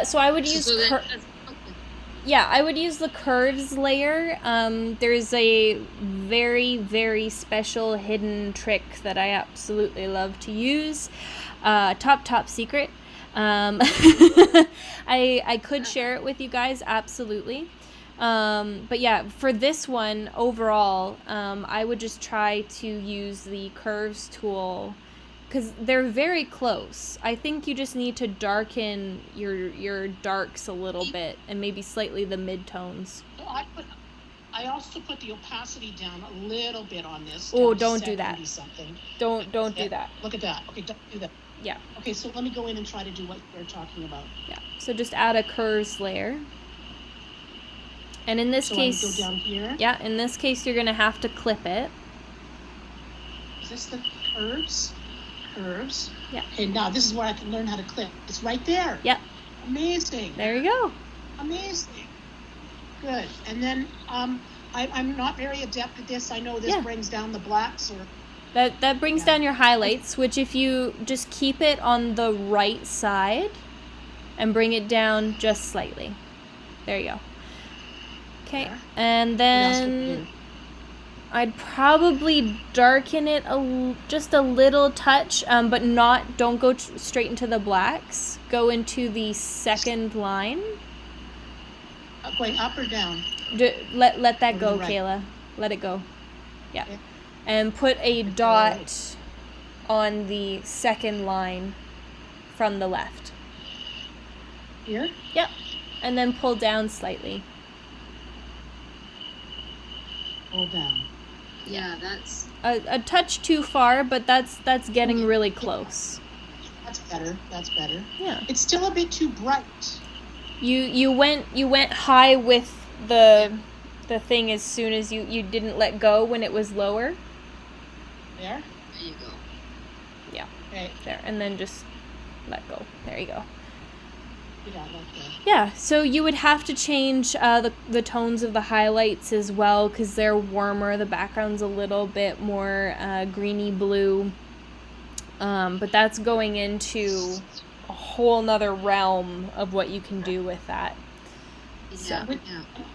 So I would use yeah, I would use the curves layer. There's a very, very special hidden trick that I absolutely love to use. Top secret. I could share it with you guys, absolutely. But yeah, for this one overall, I would just try to use the curves tool because they're very close. I think you just need to darken your darks a little bit and maybe slightly the midtones. So I also put the opacity down a little bit on this. Oh, don't do that. Something. Don't do that. Look at that. Okay, don't do that. Yeah. Okay, so let me go in and try to do what you're talking about. Yeah. So just add a curves layer. And in this case, I go down here. Yeah, in this case you're gonna have to clip it. Is this the curves? Curves. Yeah. Okay, now this is where I can learn how to clip. It's right there. Yep. Amazing. There you go. Amazing. Good. And then I'm not very adept at this. I know this brings down the blacks or that brings down your highlights, which if you just keep it on the right side and bring it down just slightly. There you go. Okay, and then I'd probably darken it just a little touch, but don't go straight into the blacks. Go into the second line. Going up or down? Let that go, Kayla. Let it go. Yeah. Okay. And put a dot on the second line from the left. Here? Yep. And then pull down slightly. Pull down. Yeah, that's a touch too far, but that's getting really close. That's better. That's better. Yeah. It's still a bit too bright. You went high with the thing as soon as you didn't let go when it was lower. There? There you go. Yeah. Okay. There, and then just let go. There you go. Yeah, like that. Yeah, so you would have to change the tones of the highlights as well because they're warmer. The background's a little bit more greeny blue. But that's going into a whole nother realm of what you can do with that. Yeah. So,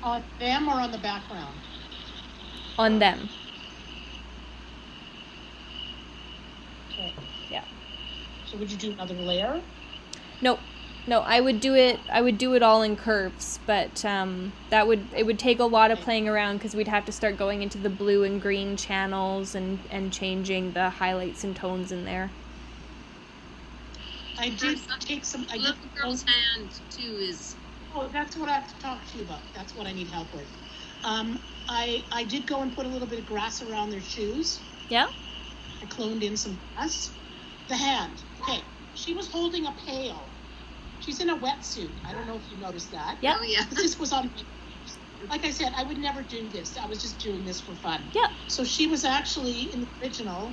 on them or on the background? On them. Okay. Yeah. So would you do another layer? Nope. No, I would do it all in curves, but it would take a lot of playing around because we'd have to start going into the blue and green channels and changing the highlights and tones in there. I did take some. I did. The girl's hand too is. Oh, that's what I have to talk to you about. That's what I need help with. I did go and put a little bit of grass around their shoes. Yeah. I cloned in some grass. The hand. Okay, she was holding a pail. She's in a wetsuit. I don't know if you noticed that. Yeah. Oh, yeah. This was on. Like I said, I would never do this. I was just doing this for fun. Yeah. So she was actually in the original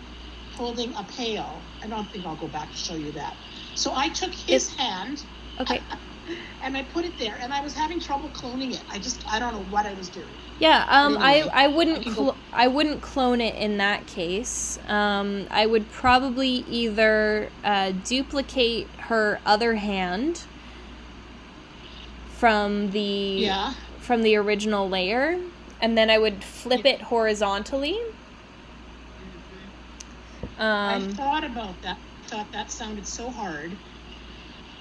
holding a pail. I don't think I'll go back to show you that. So I took his hand. Okay. And I put it there, and I was having trouble cloning it. I don't know what I was doing. Yeah, anyway, I wouldn't clone it in that case. I would probably either duplicate her other hand from the original layer, and then I would flip it horizontally. I thought about that. I thought that sounded so hard.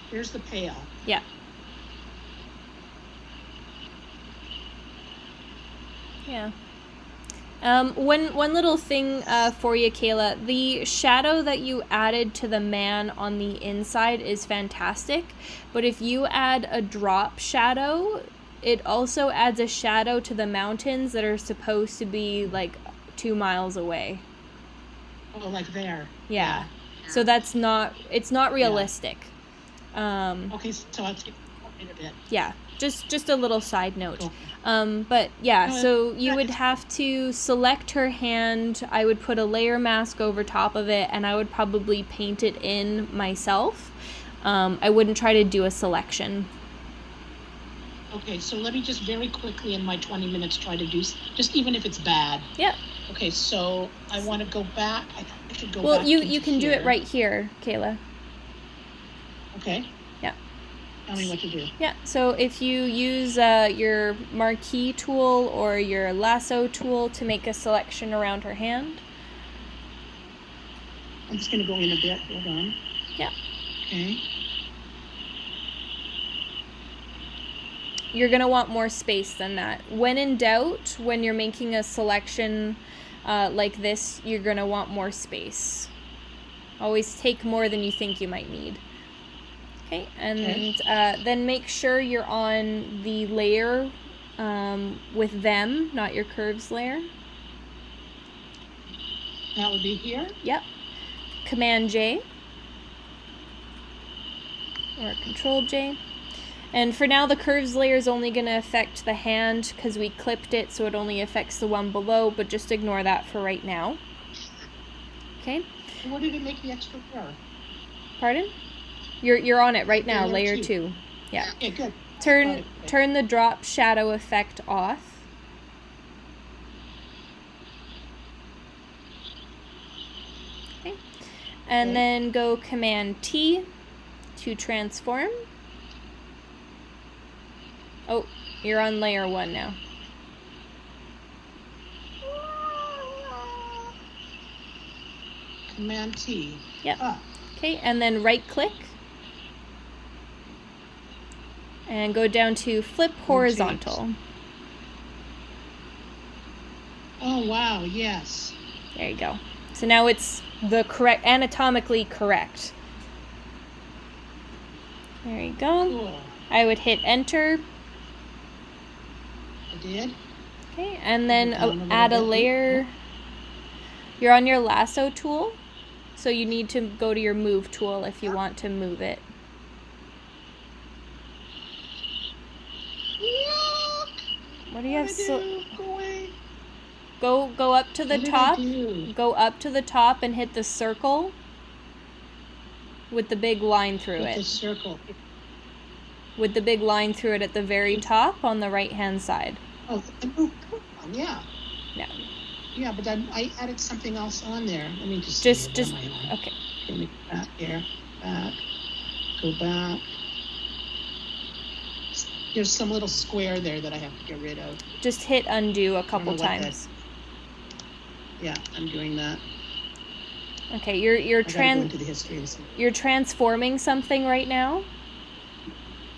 Here's the pail. Yeah. Yeah. One little thing for you, Kayla. The shadow that you added to the man on the inside is fantastic, but if you add a drop shadow, it also adds a shadow to the mountains that are supposed to be like 2 miles away. Oh, like there. Yeah. So it's not realistic. Okay, so I'll take it a bit. Yeah, just a little side note. But yeah, so you would have to select her hand. I would put a layer mask over top of it, and I would probably paint it in myself. I wouldn't try to do a selection. Okay, so let me just very quickly in my 20 minutes try to do, just even if it's bad. Yeah. Okay, so I want to go back. I should go back. Well, you can do it right here, Kayla. Okay. Yeah. Tell me what to do. Yeah, so if you use your marquee tool or your lasso tool to make a selection around her hand. I'm just going to go in a bit. Hold on. Yeah. Okay. You're going to want more space than that. When in doubt, when you're making a selection like this, you're going to want more space. Always take more than you think you might need. Okay, and then make sure you're on the layer with them, not your curves layer. That would be here? Yep. Command J. Or Control J. And for now, the curves layer is only going to affect the hand because we clipped it, so it only affects the one below, but just ignore that for right now. Okay? Where did it make the extra layer? Pardon? You're on it right now, layer 2. Yeah. Okay, good. Turn the drop shadow effect off. Okay. And then go Command T to transform. Oh, you're on layer 1 now. Command T. Yep. Okay, and then right click. And go down to flip horizontal. Oh, wow, yes. There you go. So now it's the correct, anatomically correct. There you go. Cool. I would hit enter. I did. Okay, and then add a layer. You're on your lasso tool, so you need to go to your move tool if you want to move it. Look! What do you have? Go away. Go up to the What did top. I do? Go up to the top and hit the circle with the big line through Hit the it. circle. With the big line through it at the very top on the right-hand side. Oh, yeah. Yeah. Yeah, but then I added something else on there. Let me just Just see what am I on? okay. Let me go back here. Back. Go back. There's some little square there that I have to get rid of. Just hit undo a couple know what times. Yeah, I'm doing that. Okay, you're I gotta go into the history and see. you're transforming something right now.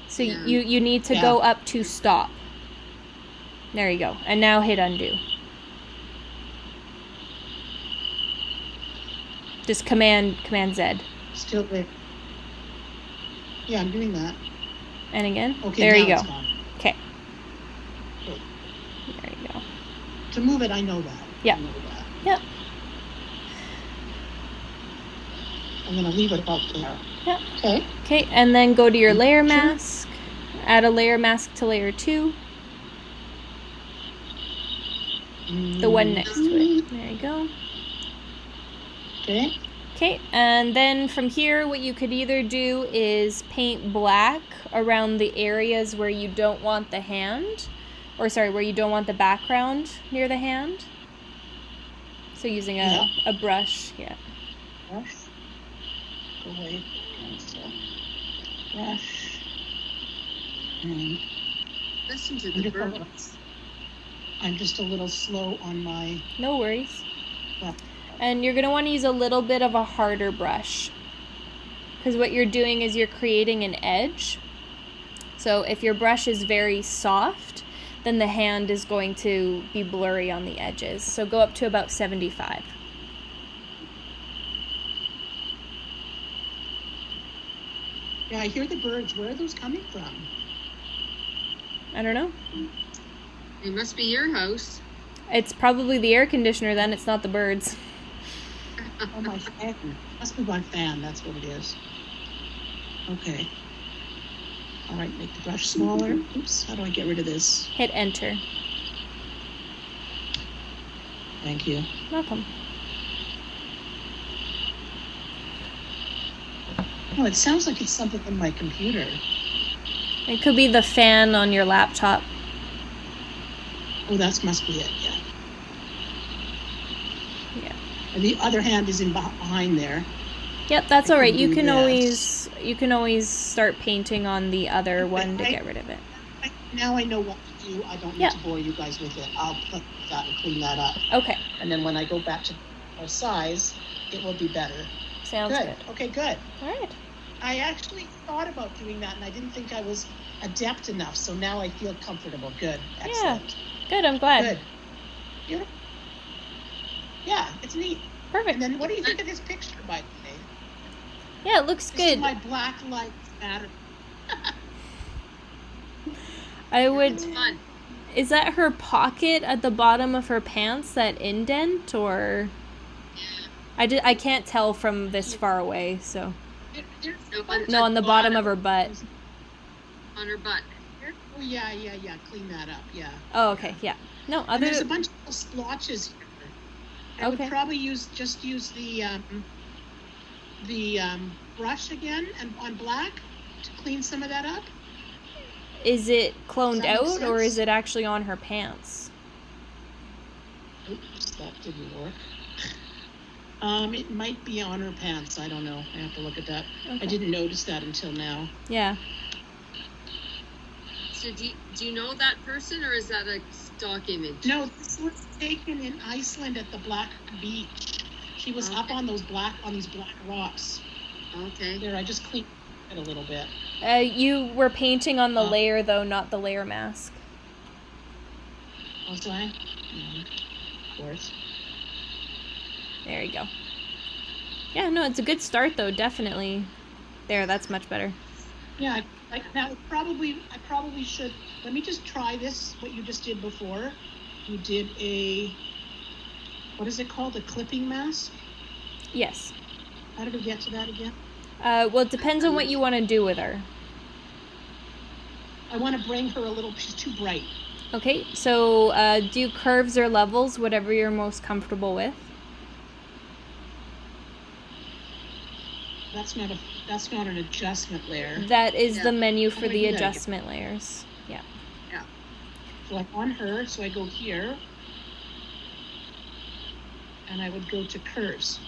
So Yeah. you need to go up to stop. There you go. And now hit undo. Just command Z. Still there. Yeah, I'm doing that. And again. Okay, there now you go. it's gone. Okay. Good. There you go. To move it, I know that. Yeah. I know that. Yep. I'm going to leave it about there. Yep. Okay. Okay, and then go to your layer mask. Add a layer mask to layer 2. The one next to it. There you go. Okay. Okay, and then from here, what you could either do is paint black around the areas where you don't want the hand, or sorry, where you don't want the background near the hand. So using a brush, yeah. Brush. Go away. Cancel. Brush. And Listen to the birds. I'm just a little slow on my... No worries. Well, And you're going to want to use a little bit of a harder brush, because what you're doing is you're creating an edge. So if your brush is very soft, then the hand is going to be blurry on the edges. So go up to about 75. yeah, I hear the birds. Where are those coming from? I don't know. It must be your house. It's probably the air conditioner then, it's not the birds. Oh, my fan. Must be my fan. That's what it is. Okay. All right, make the brush smaller. Oops, how do I get rid of this? Hit enter. Thank you. Welcome. Oh, it sounds like it's something in my computer. It could be the fan on your laptop. Oh, that must be it, yeah. Yeah. And the other hand is in behind there. Yep, that's all right. You do can this. always you can always start painting on the other one to get rid of it. Now I know what to do. I don't need to bore you guys with it. I'll put that and clean that up. Okay. And then when I go back to our size, it will be better. Sounds good. Okay, good. All right. I actually thought about doing that, and I didn't think I was adept enough, so now I feel comfortable. Good. Excellent. Yeah. Good, I'm glad. Good. Beautiful. Yeah, it's neat. Perfect. And then what do you think of this picture, by the way? Yeah, it looks This good. is my black light matter. I would... It's fun. Is that her pocket at the bottom of her pants, that indent, or... Yeah. I can't tell from this far away, so... No, No, on the bottom of her butt. On her butt. Oh, yeah. Clean that up, yeah. Oh, okay, yeah. No, And other... there's a bunch of little splotches here. I would probably use the brush again and on black to clean some of that up. Is it cloned Does that make out, or sense? is it actually on her pants? Oops, that didn't work. It might be on her pants. I don't know. I have to look at that. Okay. I didn't notice that until now. Yeah. So do you know that person, or is that a stock image? No, this was taken in Iceland at the Black Beach. She was up on these black rocks. Okay. There, I just cleaned it a little bit. You were painting on the layer, though, not the layer mask. Was I? Of course. There you go. Yeah, no, it's a good start, though, definitely. There, that's much better. Yeah, I probably should. Let me just try this, what you just did before. You did what is it called? A clipping mask? Yes. How did we get to that again? Well, it depends on what you want to do with her. I want to bring her a little, she's too bright. Okay, so do curves or levels, whatever you're most comfortable with. That's not an adjustment layer. That is the menu for How do I the do that adjustment layers. Yeah. Yeah. So I'm on her, so I go here. And I would go to curves.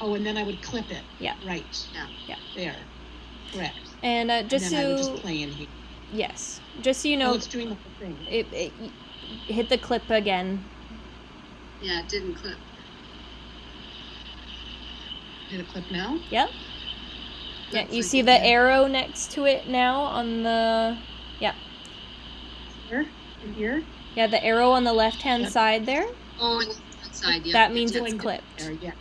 Oh, and then I would clip it. Yeah. Right. Yeah. There. Correct. And just and then I would so... just play in here. Yes. Just so you know... Oh, it's doing the whole thing. It hit the clip again. Yeah, it didn't clip. Did it clip now? Yep. Yeah, Looks you like see it the did. arrow next to it now on the... Yeah. Here? In here? Yeah, the arrow on the left-hand Yep. side there. Oh, on the side, yeah. That means did. it's Going clipped. there. Yes.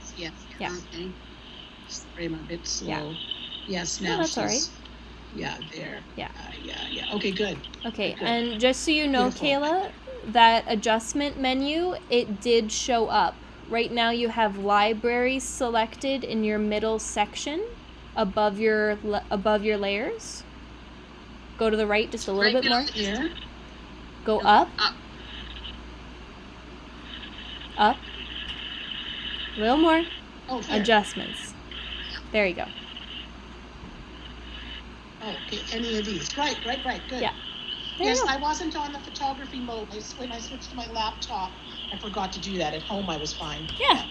Yeah. Okay. Sorry, I'm a bit slow. Yeah. Yes, No, now that's she's... all right. Yeah, there. Yeah. Yeah. Okay, good. Okay, Good. and just so you know, Beautiful. Kayla, that adjustment menu, it did show up. Right now you have libraries selected in your middle section above your layers. Go to the right just a little Right bit more. Here? Go up. Up. Up. A little more. Oh, here. Adjustments. There you go. Oh, okay, any of these. Right, good. Yeah. There Yes, you go. I wasn't on the photography mode. When I switched to my laptop, I forgot to do that. At home, I was fine. Yeah.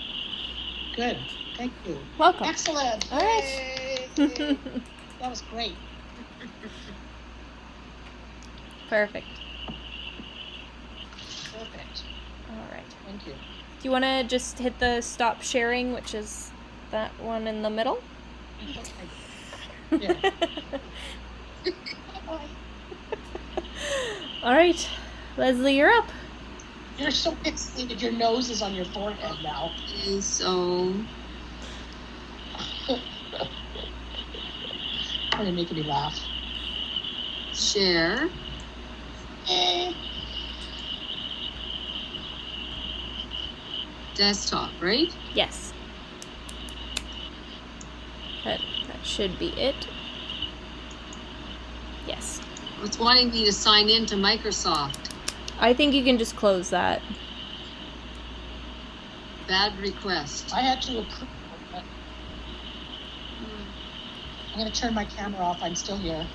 Good. Thank you. Welcome. Excellent. All right. Yay. That was great. Perfect. Perfect. All right. Thank you. Do you want to just hit the stop sharing, which is that one in the middle? Yeah. All right. Leslie, you're up. You're so fixated. Your nose is on your forehead now. Okay, so You're making me laugh. share. Desktop, right? Yes. That should be it. Yes. It's wanting me to sign in to Microsoft. I think you can just close that. Bad request. I had to approve. But I'm going to turn my camera off. I'm still here.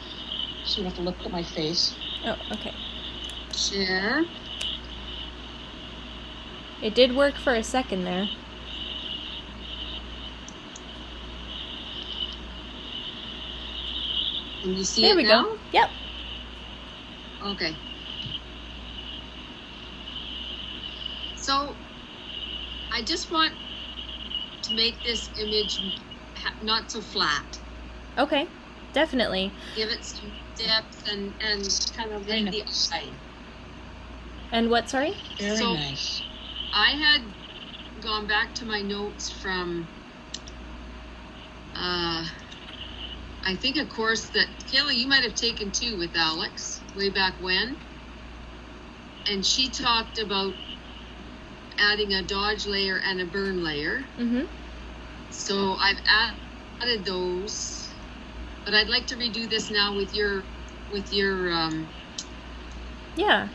So you don't have to look at my face. Oh, okay. Share. It did work for a second there. Can you see There it we now? go. Yep. Okay. So I just want to make this image not so flat. Okay. Definitely. Give it some depth and kind of Very like the nice. eye. And what, sorry? Very So- nice. I had gone back to my notes from I think a course that Kayla, you might have taken too with Alex way back when. And she talked about adding a dodge layer and a burn layer. Mm-hmm. So I've added those, but I'd like to redo this now with your Yeah.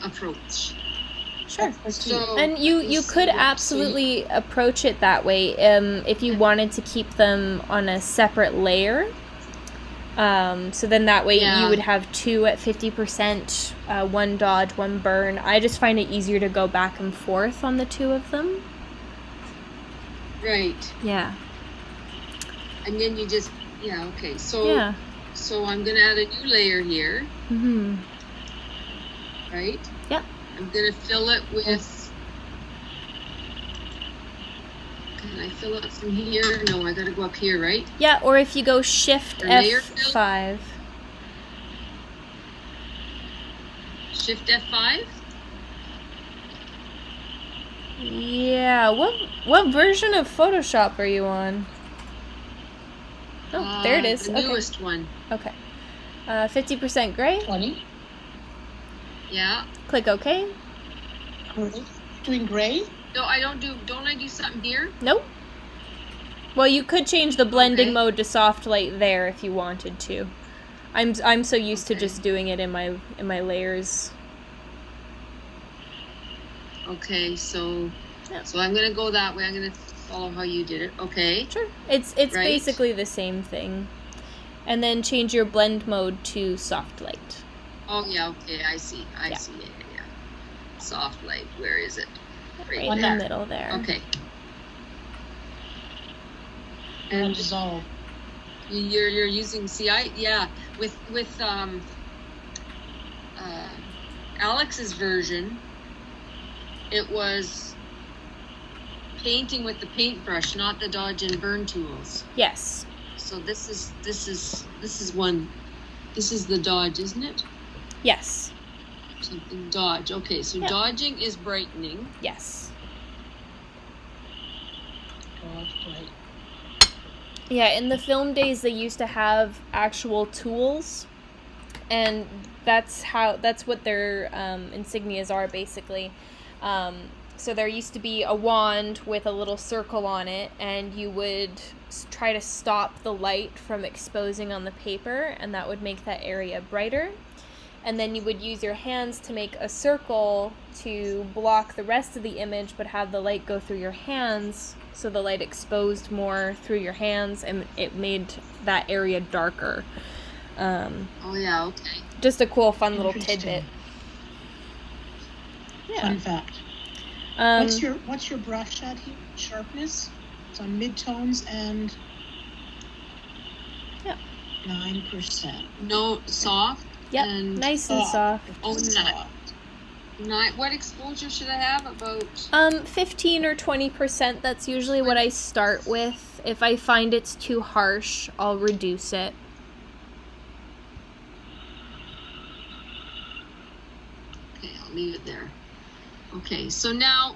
approach. Sure. So And you could absolutely approach it that way if you wanted to keep them on a separate layer. So then that way Yeah. you would have 2 at 50%, 1 dodge, 1 burn. I just find it easier to go back and forth on the 2 of them. Right. Yeah. And then you just okay. So Yeah. so I'm gonna add a new layer here, Mm-hmm. right? Yep. I'm gonna fill it with. Can I fill it from here? No, I gotta go up here, right? Yeah, or if you go Shift Or layer F5. Shift F5. Yeah, what version of Photoshop are you on? Oh, there it is. The Okay. newest one. Okay. 50% gray. 20. Yeah. Click OK. Doing gray? No, I don't I do something here? Nope. Well, you could change the blending Okay. mode to soft light there if you wanted to. I'm so used to Okay. just doing it in my layers. Okay, so Yeah. so I'm gonna go that way. I'm gonna follow how you did it. Okay. Sure. It's Right. basically the same thing. And then change your blend mode to soft light. Oh yeah, okay, I see. Yeah. Yeah. Soft light. Where is it? Right on in the there. middle there. Okay. And dissolve. You're using with Alex's version, it was painting with the paintbrush, not the dodge and burn tools. Yes. So this is one. This is the dodge, isn't it? Yes. Something dodge. Okay, so Yeah. dodging is brightening. Yes. Right. Yeah, in the film days they used to have actual tools, and that's what their insignias are basically. So there used to be a wand with a little circle on it, and you would try to stop the light from exposing on the paper, and that would make that area brighter. And then you would use your hands to make a circle to block the rest of the image, but have the light go through your hands, so the light exposed more through your hands, and it made that area darker. Oh yeah, okay. Just a cool, fun little Interesting. tidbit. Fun fact. What's your brush at here? Sharpness? It's on midtones and Yeah. 9%. No soft. Yep, And nice and soft. Oh, Soft. what exposure should I have? About 15 or 20%, that's usually what I start with. If I find it's too harsh, I'll reduce it. okay, I'll leave it there. Okay, so now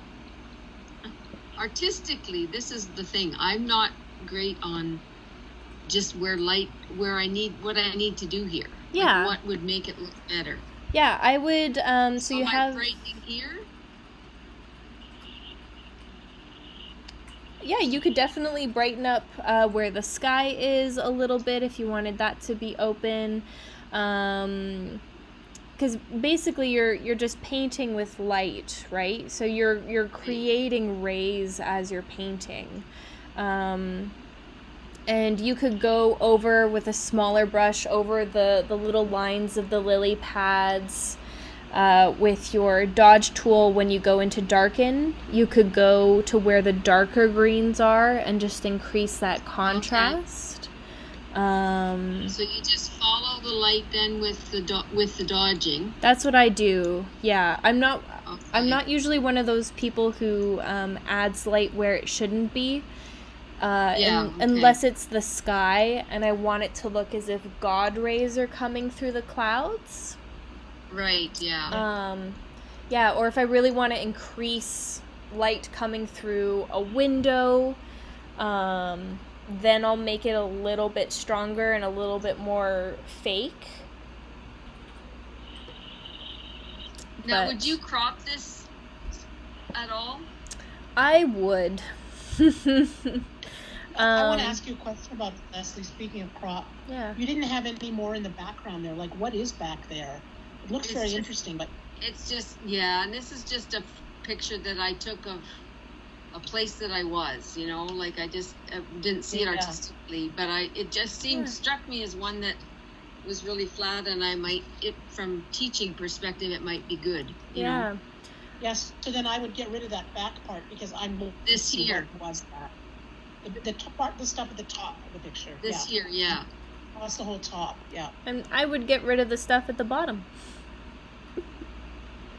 artistically, this is the thing. I'm not great on just what I need to do here. Like, Yeah. what would make it look better? Yeah, I would, so you am I have, brightening here? yeah, you could definitely brighten up where the sky is a little bit if you wanted that to be open. Because basically you're just painting with light, right? So you're creating rays as you're painting. And you could go over with a smaller brush over the little lines of the lily pads. With your dodge tool, when you go into darken, you could go to where the darker greens are and just increase that contrast. So you just follow the light then with the dodging. That's what I do. Yeah, I'm not Okay. usually one of those people who adds light where it shouldn't be. Yeah, okay. Unless it's the sky and I want it to look as if God rays are coming through the clouds. Right, yeah. Yeah, or if I really want to increase light coming through a window, then I'll make it a little bit stronger and a little bit more fake. Now, would you crop this at all? I would. I want to ask you a question about Leslie. Speaking of crop, Yeah. You didn't have any more in the background there. Like, what is back there? It looks very interesting, but it's just, yeah. And this is just a picture that I took of a place that I was. You know, like I just didn't see it artistically, but it just struck me as one that was really flat, and from teaching perspective, it might be good. You know? Yes. So then I would get rid of that back part because I'm this here was that. The part, the stuff at the top of the picture. This here, yeah. That's the whole top, yeah. And I would get rid of the stuff at the bottom.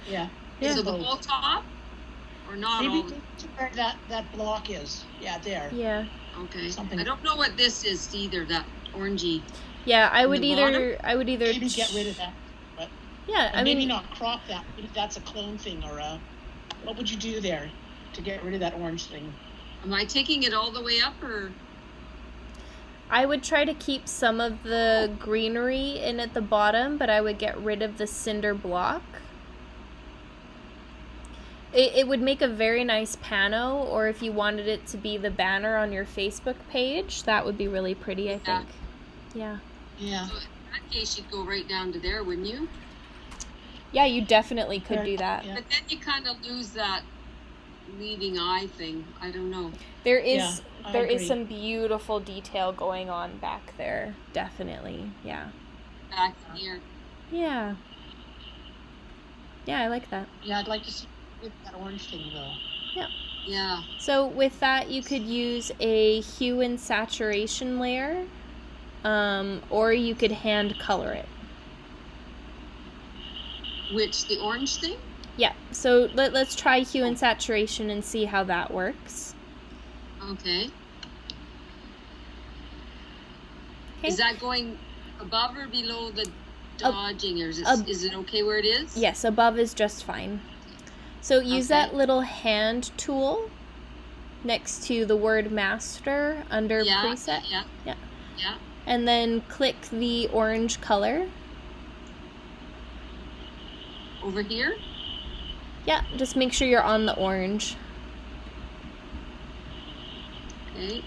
Yeah. So the whole top, or not maybe all? Where that block is. Yeah, there. Yeah. Okay. Something. I don't know what this is either. That orangey. Yeah, I would either maybe get rid of that. But yeah, I maybe mean, not crop that. Maybe that's a clone thing, or what would you do there to get rid of that orange thing? Am I taking it all the way up, or? I would try to keep some of the greenery in at the bottom, but I would get rid of the cinder block. It would make a very nice pano, or if you wanted it to be the banner on your Facebook page, that would be really pretty, I think. Yeah. Yeah. So in that case, you'd go right down to there, wouldn't you? Yeah, you definitely could do that. Yeah. But then you kind of lose that leading eye thing. I don't know. There is agree. some beautiful detail going on back there, definitely. Yeah. Back here. Yeah. Yeah, I like that. Yeah, I'd like to see that orange thing though. Yeah. Yeah. So with that, you could use a hue and saturation layer, or you could hand color it. Which, the orange thing? Yeah, so let's try hue and saturation and see how that works. Okay. Is that going above or below the dodging, or is it okay where it is? Yes, above is just fine. So use that little hand tool next to the word master under preset. Yeah. And then click the orange color. Over here? Yeah, just make sure you're on the orange. Okay.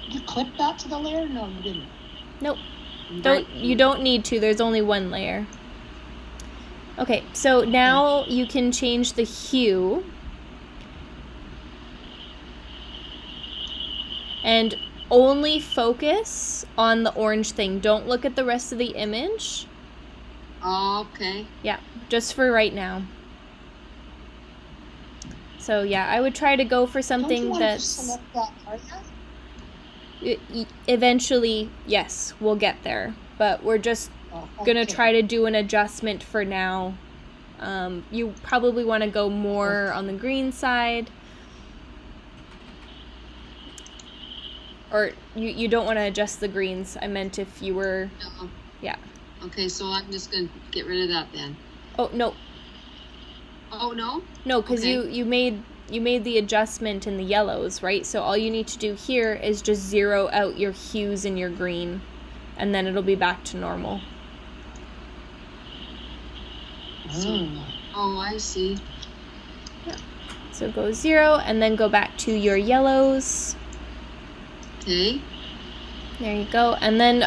Did you clip that to the layer? No, you didn't. Nope. You don't need to. There's only one layer. Okay, so now you can change the hue. And only focus on the orange thing. Don't look at the rest of the image. Oh, okay. Yeah, just for right now. So yeah, I would try to go for something that's... Eventually, yes, we'll get there. But we're just gonna try to do an adjustment for now. You probably want to go more on the green side. Or you don't want to adjust the greens. I meant if you were... No. Yeah. Okay, so I'm just going to get rid of that then. Oh, no. Oh, no? No, because you made the adjustment in the yellows, right? So all you need to do here is just zero out your hues and your green, and then it'll be back to normal. Oh, I see. Yeah. So go 0, and then go back to your yellows. Okay. There you go. And then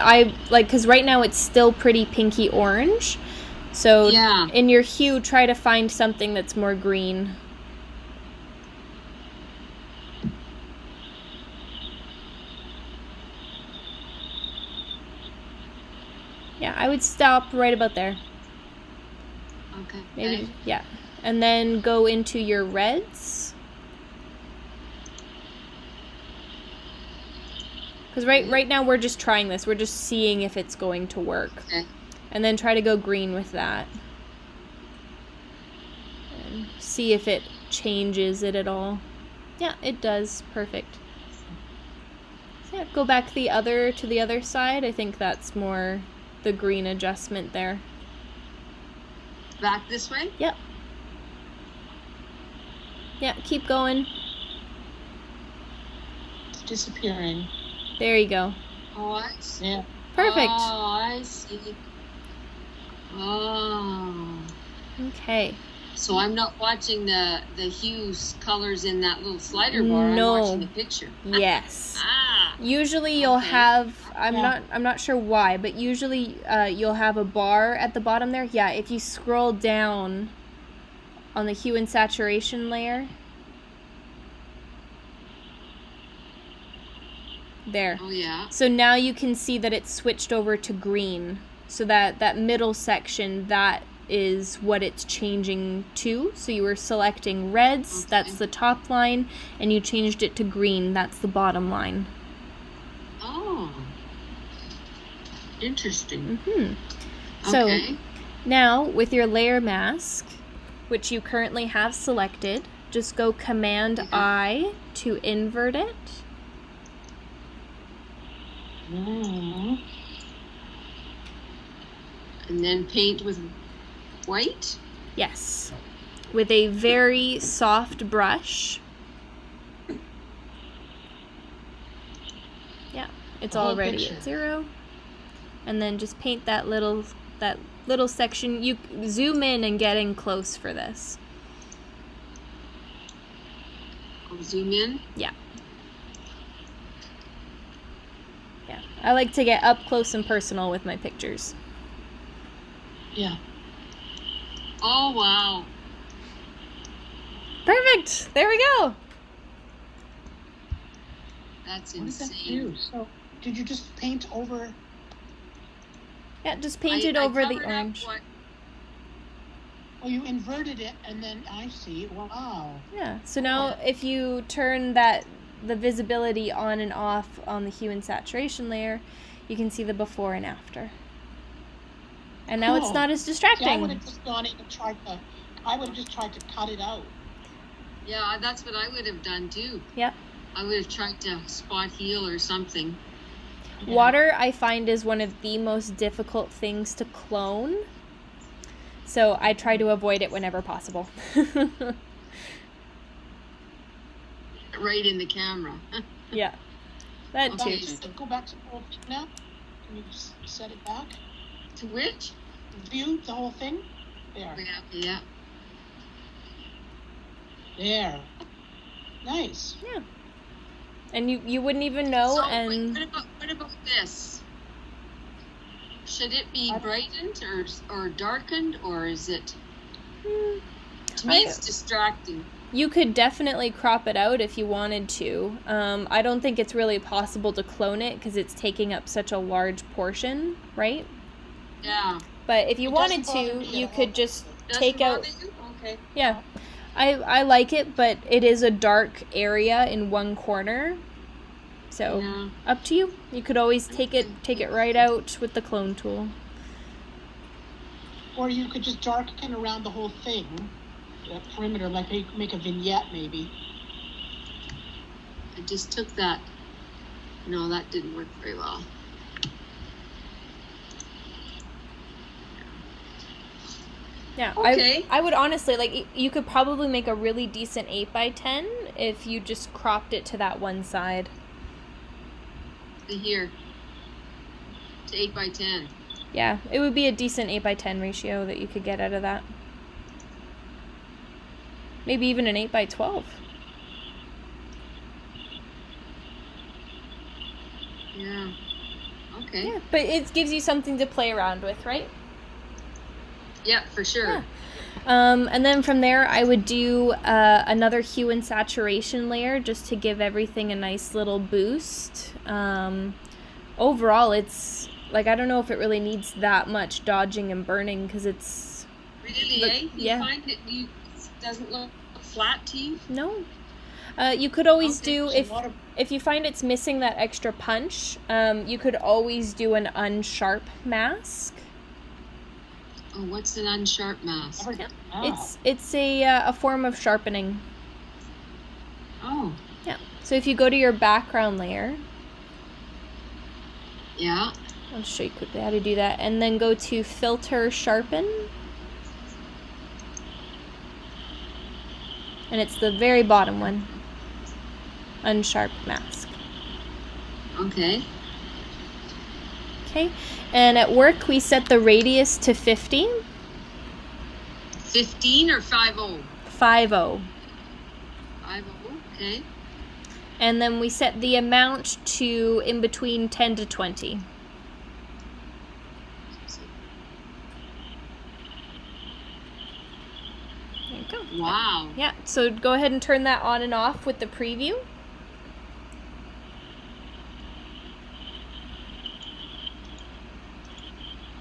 because right now it's still pretty pinky orange. So in your hue, try to find something that's more green. Yeah, I would stop right about there. Okay. Maybe, yeah. And then go into your reds. Because right now we're just trying this. We're just seeing if it's going to work. Okay. And then try to go green with that. And see if it changes it at all. Yeah, it does. Perfect. So yeah, go back to the other side. I think that's more the green adjustment there. Back this way? Yep. Yeah, keep going. It's disappearing. There you go. Oh, I see. Yeah. Perfect. Oh, I see. Oh. Okay. So I'm not watching the hues colors in that little slider bar. No. I'm watching the picture. Yes. Ah. Usually you'll Okay. have I'm Yeah. not sure why, but usually you'll have a bar at the bottom there. Yeah, if you scroll down on the hue and saturation layer. There. Oh yeah. So now you can see that it's switched over to green. So that middle section, that is what it's changing to. So you were selecting reds, Okay. that's the top line, and you changed it to green, that's the bottom line. Oh. Interesting. So Okay. now with your layer mask, which you currently have selected, just go Command I to invert it. Mm. And then paint with white. Yes. With a very soft brush. Yeah, it's The whole already picture. at 0. And then just paint that little section. You zoom in and get in close for this. I'll zoom in. Yeah. Yeah. I like to get up close and personal with my pictures. Yeah. Oh wow. Perfect. There we go. That's What does that insane. do? So, did you just paint over? Yeah, just paint it over the covered up orange. Oh, you inverted it, and then I see. Wow. Yeah. So now if you turn the visibility on and off on the hue and saturation layer, you can see the before and after. And now it's Cool. not as See, I would distracting. have just gone in and tried to. I would have just tried to cut it out. Yeah, that's what I would have done too. Yep. I would have tried to spot heal or something. Yeah. Water, I find, is one of the most difficult things to clone. So I try to avoid it whenever possible. Right in the camera. Yeah. That Go too. back, go back to the whole thing now. Can you just set it back? To which? View the whole thing. There. Yeah. There. Nice. Yeah. And you wouldn't even know, So, and what about this? Should it be brightened or darkened, or is it? To me, it's distracting. you could definitely crop it out if you wanted to. I don't think it's really possible to clone it because it's taking up such a large portion, right? Yeah. But if you It wanted doesn't bother to, me you at could all. just Doesn't take out. bother you? Okay. Yeah, I like it, but it is a dark area in one corner. So Yeah. up to you. You could always take it right out with the clone tool. Or you could just darken around the whole thing, the perimeter, like make a vignette maybe. I just took that. No, that didn't work very well. Yeah, Okay. I would honestly, like, you could probably make a really decent 8x10 if you just cropped it to that one side. Here. To 8x10. Yeah, it would be a decent 8x10 ratio that you could get out of that. Maybe even an 8x12. Yeah. Okay. Yeah, but it gives you something to play around with, right? Yeah, for sure. Yeah. And then from there, I would do another hue and saturation layer just to give everything a nice little boost. Overall, it's, like, I don't know if it really needs that much dodging and burning because it's... Really, Look, eh? You yeah. find it doesn't look flat to you? No. You could always Okay. do, There's if a lot of if you find it's missing that extra punch, you could always do an unsharp mask. Oh, what's an unsharp mask? Yeah. Oh. It's a form of sharpening. Oh, Yeah. So if you go to your background layer, yeah. I'll show you quickly how to do that, and then go to Filter Sharpen. And it's the very bottom one. Unsharp mask. Okay. Okay. And at work, we set the radius to 50. 15 or 50? 50. 50, okay. And then we set the amount to in between 10 to 20. There you go. Wow. Yeah, so go ahead and turn that on and off with the preview.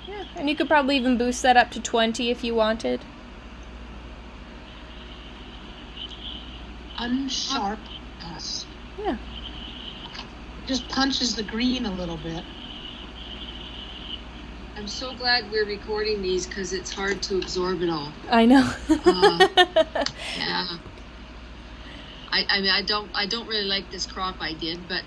Yeah, and you could probably even boost that up to 20 if you wanted. Unsharp mask. Yeah. Just punches the green a little bit. I'm so glad we're recording these because it's hard to absorb it all. I know. Yeah. I mean, I don't really like this crop I did, but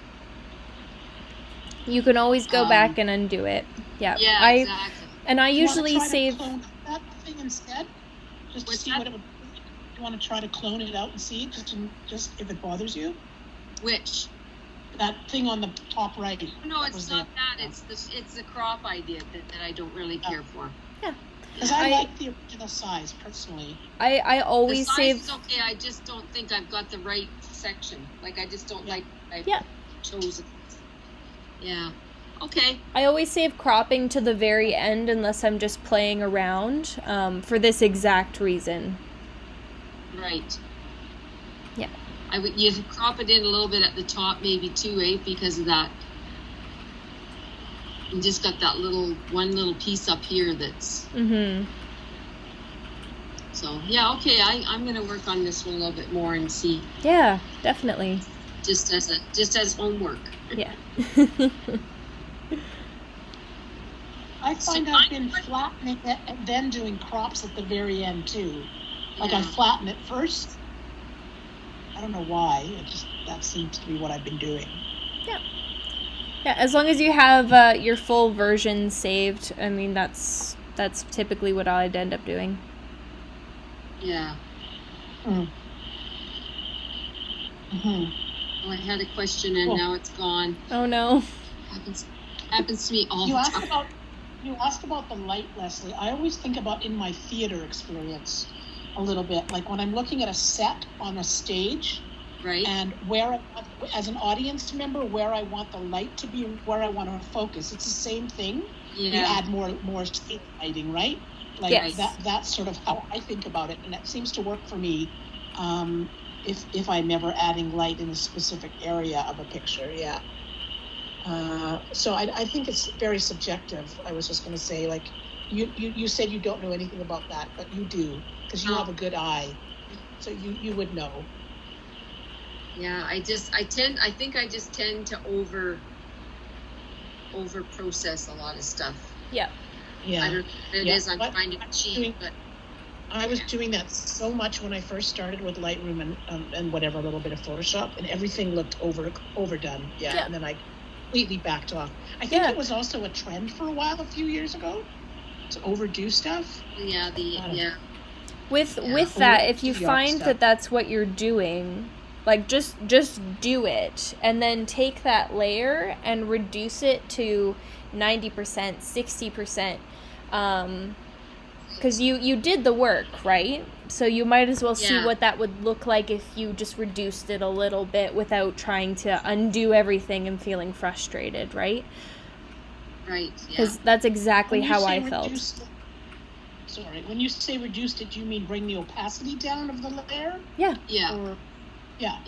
You can always go back and undo it. Yeah. yeah, exactly. And I Do you wanna usually try to save. clone that thing instead, just to What's see that? what it would. You want to try to clone it out and see, just if it bothers you. Which? That thing on the top right. No, that it's was not there. that. It's the crop I did that I don't really care for. Yeah. Because I like the original size personally. I The always size save. is okay. I just don't think I've got the right section. Like I just don't like. I Yeah. chose it. Yeah. Okay. I always save cropping to the very end unless I'm just playing around for this exact reason. Right. Yeah. I would you crop it in a little bit at the top, maybe too, because of that. You just got that one little piece up here that's. Mm-hmm. So yeah, okay. I'm gonna work on this one a little bit more and see. Yeah, definitely. Just as homework. Yeah. I find I've been flattening it and then doing crops at the very end too. Like I Yeah. flatten it first. I don't know why. That seems to be what I've been doing. Yeah. Yeah, as long as you have your full version saved, I mean that's typically what I'd end up doing. Yeah. Mm. Hmm. Oh, I had a question and Cool. now it's gone. Oh no. Happens to me all You the asked time. about the light, Leslie. I always think about in my theater experience a little bit, like when I'm looking at a set on a stage, Right. and where, as an audience member, where I want the light to be, where I want to focus. It's the same thing. You Yeah. add more stage lighting, right? Like Yes. that's sort of how I think about it, and that seems to work for me. If I'm ever adding light in a specific area of a picture, yeah. So I think it's very subjective. I was just going to say, like, you said you don't know anything about that, but you do, because you have a good eye, so you would know. Yeah, I think I just tend to over process a lot of stuff. Yeah. Yeah. I don't know what it Yeah, is. I'm but trying to achieve, but I was doing that so much when I first started with Lightroom and whatever, a little bit of Photoshop, and everything looked overdone. Yeah. And then I completely backed off. I think it was also a trend for a while, a few years ago, to overdo stuff. yeah, With Yeah. that, if you Overdo find stuff. that that's what you're doing, like just do it and then take that layer and reduce it to 90%, 60%. Because you did the work, right? So you might as well see Yeah. what that would look like if you just reduced it a little bit without trying to undo everything and feeling frustrated, right? right. Yeah. Because that's exactly When you how say I felt. When you say reduced it, do you mean bring the opacity down of the layer? Yeah. Yeah. Or, yeah.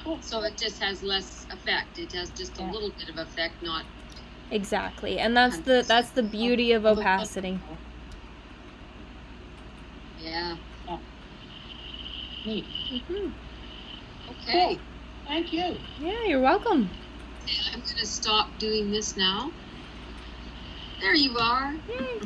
Cool. So it just has less effect. It has just a little bit of effect, not. Exactly. And that's the beauty of opacity. Yeah. Neat. Mm-hmm. Okay. Thank you. Yeah, you're welcome. Okay, I'm going to stop doing this now. There you are. Yay.